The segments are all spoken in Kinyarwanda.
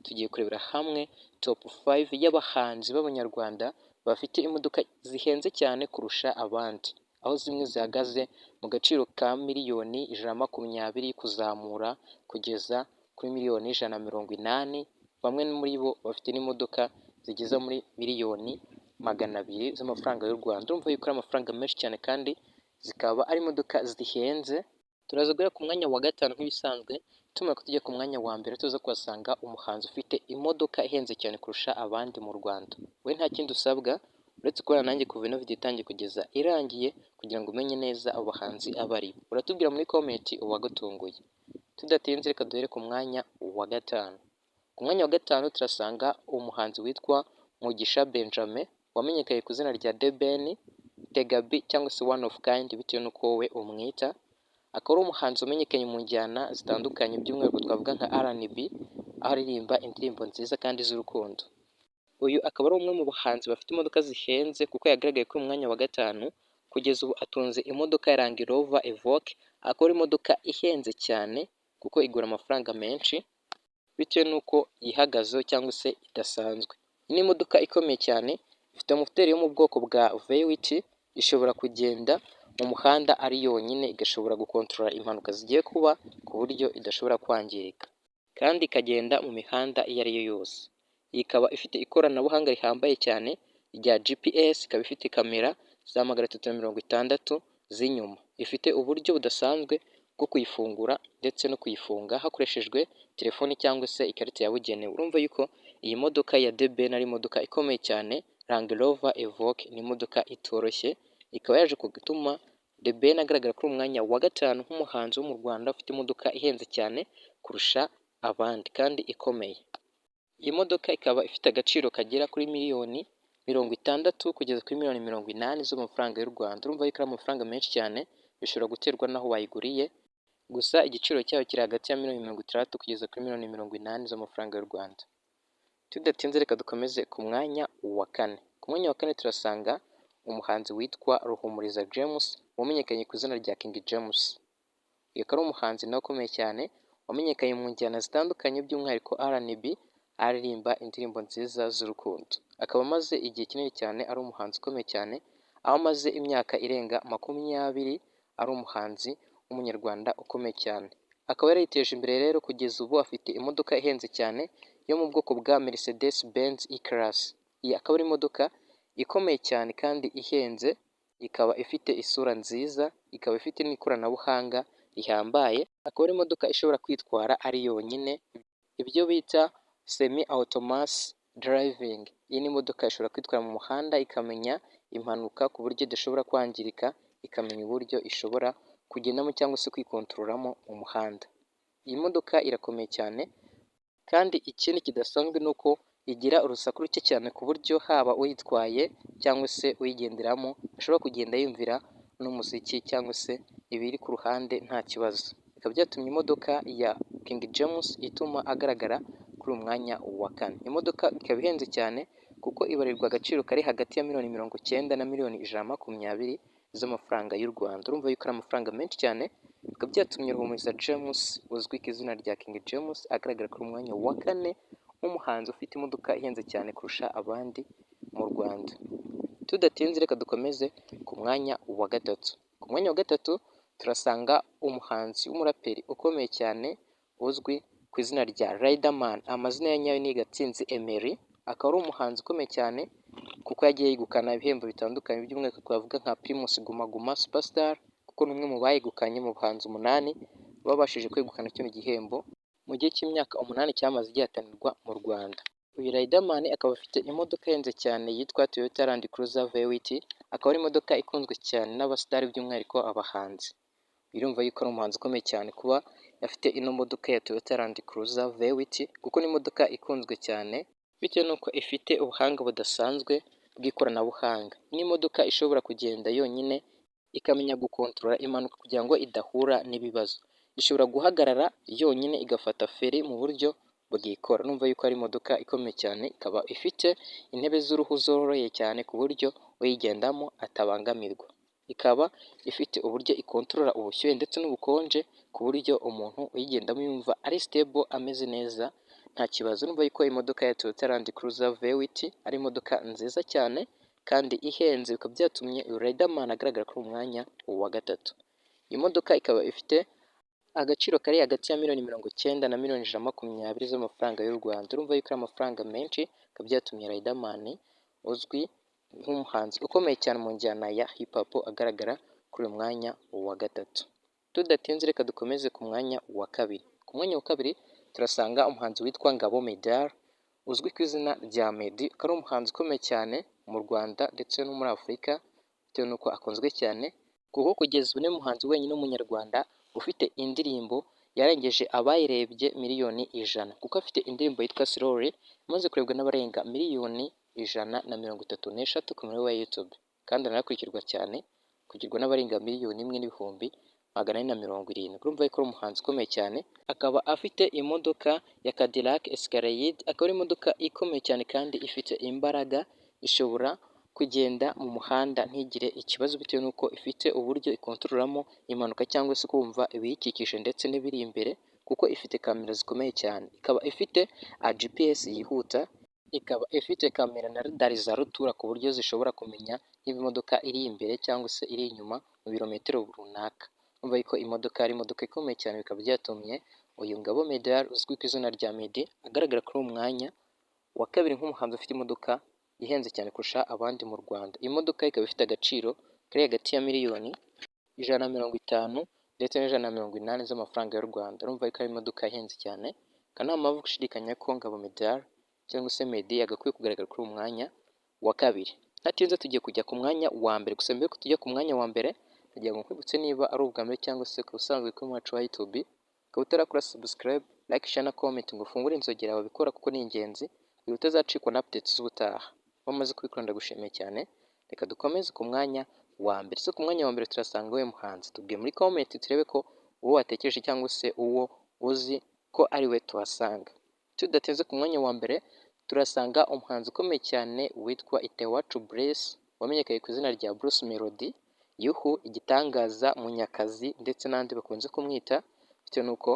tugiye kurebera hamwe top 5 y'abahanzi b'abanyarwanda bafite imodoka zihenze cyane kurusha abandi, aho zimwe zihagaze mu gaciro ka miliyoni 120 kuzamura kugeza kuri miliyoni 180. Bamwe muri bo bafite n'imodoka zigeza muri miliyoni 200 z'amafaranga y'u Rwanda. Urumva yuko ari amafaranga menshi cyane kandi zikaba ari imodoka zihenze. Turaza guhera ku mwanya wa gatanu nk'ibisanzwe, tumara ko tujya ku mwanya wa mbere tuza kuhasanga umuhanzi ufite imodoka ihenze cyane kurusha abandi mu Rwanda. We nta kindi usabwa uretse kubana nanjye kuva ino video itangiye kugeza irangiye kugira ngo umenye neza abo bahanzi abo ari bo. Uratubwira muri comment uwagutunguye. Tudatinze reka duhere ku mwanya wa gatanu. Ku mwanya wa gatanu turasanga umuhanzi witwa Mugisha Benjamin wamenyekanye ku izina rya The Ben, Tegabi cyangwa se One of Kind bitewe n'uko wowe umwita. Akaba ari umuhanzi umenyekanye mu njyana zitandukanye by'umwihariko twavuga nka R&B, aho aririmba indirimbo nziza kandi z'urukundo. Uyu akaba ari umwe mu bahanzi bafite imodoka zihenze kuko yagaragaye ku mwanya wa gatanu. Kugeza ubu atunze imodoka ya Range Rover Evoque, akaba ari imodoka ihenze cyane kuko igura amafaranga menshi bitewe n'uko yihagazeho cyangwa se idasanzwe. Iyi ni imodoka ikomeye cyane, ifite moteri yo mu bwoko bwa V8, ishobora kugenda mu muhanda ari yonyine, igashobora gukontorora impanuka zigiye kuba ku buryo idashobora kwangirika kandi ikagenda mu mihanda iyo ari yo yose. Iyi ikaba ifite ikoranabuhanga rihambaye cyane rya GPS, ikaba ifite kamera za 360 z'inyuma, ifite uburyo budasanzwe bwo kuyifungura ndetse no kuyifunga hakoreshejwe telefoni cyangwa se ikarita yabugenewe. Urumva yuko iyi modoka ya The Ben ari imodoka ikomeye cyane. Range Rover Evoque ni imodoka itoroshye, ikaba yaje gutuma The Ben agaragara kuri umwanya wa gatanu nk'umuhanzi wo mu Rwanda ufite imodoka ihenze cyane kurusha abandi kandi ikomeye. Iyi modoka ikaba ifite agaciro kagera kuri miliyoni 60 kugeza kuri miliyoni 80 z'amafaranga y'u Rwanda. Urumva yuko ari amafaranga menshi cyane, bishobora guterwa n'aho wayiguriye, gusa igiciro cyayo kiri hagati ya miliyoni 60 kugeza kuri miliyoni 80 z'amafaranga y'u Rwanda. Tudatinze reka dukomeze ku mwanya wa kane. Ku mwanya wa kane turasanga umuhanzi witwa Ruhumuriza James wamenyekanye ku izina rya King James. Uyu akaba ari umuhanzi nawe ukomeye cyane wamenyekanye mu njyana zitandukanye by'umwihariko R&B, aririmba indirimbo nziza z'urukundo. Akaba amaze igihe kinini cyane ari umuhanzi ukomeye cyane, aho amaze imyaka irenga 20 ari umuhanzi w'umunyarwanda ukomeye cyane. Akaba yariteje imbere rero kugeza ubu afite imodoka ihenze cyane yo mu bwoko bwa Mercedes Benz E-Class. Iyi akaba ari imodoka ikomeye cyane kandi ihenze, ikaba ifite isura nziza, ikaba ifite n'ikoranabuhanga rihambaye. Akaba ari imodoka ishobora kwitwara ari yonyine, ibyo bita semi autonomous driving. Iyi ni imodoka ishobora kwitwara mu muhanda ikamenya impanuka ku buryo idashobora kwangirika, ikamenya uburyo ishobora kugendamo cyangwa se kwikontororamo mu muhanda. Iyi modoka irakomeye cyane kandi ikindi kidasanzwe ni uko igira urusaku ruke cyane ku buryo haba uyitwaye cyangwa se uyigenderamo ashobora kugenda yumvira n'umuziki cyangwa se ibiri ku ruhande nta kibazo. Bikaba byatumye imodoka ya King James ituma agaragara kuri umwanya wa kane. Imodoka ikaba ihenze cyane kuko ibarirwa agaciro kari hagati ya miliyoni 90 na miliyoni 120 z'amafaranga y'u Rwanda. Urumva yuko ari amafaranga menshi cyane, bikaba byatumye Ruhumuriza James uzwi ku izina rya King James agaragara kuri umwanya wa kane nk'umuhanzi ufite imodoka ihenze cyane kurusha abandi mu Rwanda. Tudatinze reka dukomeze ku mwanya wa gatatu. Ku mwanya wa gatatu turasanga umuhanzi w'umuraperi ukomeye cyane uzwi ku izina rya Riderman. Amazina ya nyayo ni Gatsinzi Emery. Akaba ari umuhanzi ukomeye cyane kuko yagiye yegukana ibihembo bitandukanye by'umwihariko twavuga nka Primus Guma Guma Superstar, kuko ni umwe mu bayegukanye mu bahanzi 8 babashije kwegukana kino gihembo mu gihe cy'imyaka 8 cyamaze gihatanirwa mu Rwanda. Uyu Riderman akaba afite imodoka ihenze cyane yitwa Toyota Land Cruiser V8. Akaba ari imodoka ikunzwe cyane n'abasitari by'umwihariko abahanzi. Birumva yuko ari umuhanzi ukomeye cyane kuba afite ino modoka ya Toyota Land Cruiser V8 kuko ni imodoka ikunzwe cyane bitewe n'uko ifite ubuhanga budasanzwe bw'ikoranabuhanga. Ni imodoka ishobora kugenda yonyine ikamenya gukontorora impanuka kugira ngo idahura n'ibibazo. Ishobora guhagarara yonyine igafata feri mu buryo bwikora. Numva yuko ari imodoka ikomeye cyane, ikaba ifite intebe z'uruhu zoroye cyane ku buryo uyigendamo atabangamirwa. Ikaba ifite uburyo ikontorora ubushyuhe ndetse n'ubukonje ku buryo umuntu uyigendamo yumva ari stable ameze neza nta kibazo. Urumva yuko imodoka ya Toyota Land Cruiser V8 ari imodoka nziza cyane kandi ihenze, bikaba byatumye Riderman agaragara kuri uyu mwanya wa gatatu. Iyi modoka ikaba ifite agaciro kari hagati ya miliyoni 90 na miliyoni 120 z'amafaranga y'u Rwanda. Urumva yuko ari amafaranga menshi, bikaba byatumye Riderman uzwi nk'umuhanzi ukomeye cyane mu njyana ya hip hop agaragara kuri uyu mwanya wa gatatu. Tudatinze reka dukomeze ku mwanya wa kabiri. Ku mwanya wa kabiri turasanga umuhanzi witwa Ngabo Medard uzwi ku izina rya Meddy, akaba ari umuhanzi ukomeye cyane mu Rwanda ndetse no muri Afurika bitewe n'uko akunzwe cyane, kuko kugeza ubu ni umuhanzi wenyine w'umunyarwanda ufite indirimbo yarengeje abayirebye miliyoni 100, kuko afite indirimbo yitwa Slowly imaze kurebwa n'abarenga miliyoni 133 ku muyoboro wa YouTube, kandi aranakurikirwa cyane kugirwa n'abarenga miliyoni 1,470. Urumva yuko ari umuhanzi ukomeye cyane, akaba afite imodoka ya Cadillac Escalade, akaba ari imodoka ikomeye cyane kandi ifite imbaraga, ishobora kugenda mu muhanda ntigire ikibazo bitewe n'uko ifite uburyo ikontororamo impanuka cyangwa se kumva ibiyikikije ndetse n'ibiri imbere, kuko ifite kamera zikomeye cyane. Ikaba ifite GPS yihuta, ikaba ifite kamera na radari za rutura ku buryo zishobora kumenya niba imodoka iri imbere cyangwa se iri inyuma mu birometero runaka. Urumva yuko imodoka ari imodoka ikomeye cyane, bikaba byatumye uyu Ngabo Medard uzwi ku izina rya Meddy agaragara kuri uyu mwanya wa kabiri nk'umuhanzi ufite imodoka ihenze cyane kurusha abandi mu Rwanda. Iyi modoka ikaba ifite agaciro kari hagati ya miliyoni 150 ndetse n'180 z'amafaranga y'u Rwanda. Urumva yuko ari imodoka ihenze cyane, kandi nta mpamvu gushidikanya ko Ngabo Medard cyangwa se Meddy yagakwiye kugaragara kuri uyu mwanya wa kabiri. Ntatinze tugiye kujya ku mwanya wa mbere. Gusa mbere ko tujya ku mwanya wa mbere, kugira ngo nkwibutse niba ari ubwa mbere cyangwa se ku busanzwe kuri wacu wa YouTube, ukaba utarakora subscribe, like, share na comment ngo ufungure inzogera wabikora kuko ni ingenzi kugira utazacikwa na updates z'ubutaha. Wamaze kubikora ndagushimiye cyane. Reka dukomeze ku mwanya wa mbere. So ku mwanya wa mbere turasanga we muhanzi, tubwiye muri comment turebe ko uwo watekereje cyangwa se uwo uzi ko ari we tuhasanga. Tudateze ku mwanya wa mbere turasanga umuhanzi ukomeye cyane witwa Itewacu Blaise, wamenyekanye ku izina rya Bruce Melody, Yuhu, Igitangaza, Munyakazi ndetse n'andi bakunze kumwita bitewe n'uko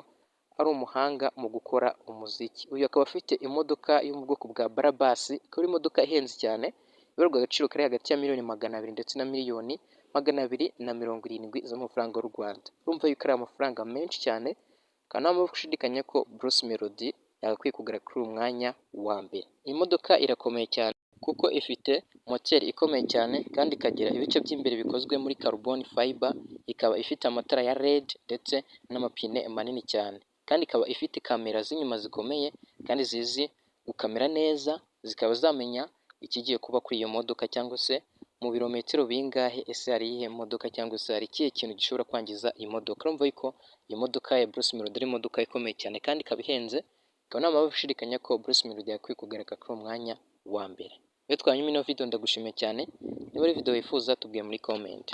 ari umuhanga mu gukora umuziki. Uyu akaba afite imodoka yo mu bwoko bwa Barabas, ikaba ari imodoka ihenze cyane, ibarwa agaciro kari hagati ya miliyoni 200 ndetse na miliyoni 270 z'amafaranga y'u Rwanda. Urumva yuko ari amafaranga menshi cyane, kandi nta mpamvu gushidikanya ko Bruce Melody yagakwiye kugaragara kuri uyu mwanya wa mbere. Iyi modoka irakomeye cyane kuko ifite moteri ikomeye cyane kandi ikagira ibice by'imbere bikozwe muri carbon fiber, ikaba ifite amatara ya LED ndetse n'amapine manini cyane, kandi ikaba ifite kamera z'inyuma zikomeye kandi zizi gukamera neza, zikaba zamenya ikigiye kuba kuri iyo modoka cyangwa se mu birometero bingahe, ese hari iyihe modoka cyangwa se hari ikihe kintu gishobora kwangiza iyi modoka. Urumva yuko iyi modoka ya Bruce Melody ari imodoka ikomeye cyane kandi ikaba ihenze, ikaba nta mpamvu gushidikanya ko Bruce Melody yakwiye kugaragara kuri uwo mwanya wa mbere. Iyo twanyuma ino video ndagushimiye cyane. Niba ari video wifuza tubwiye muri comment.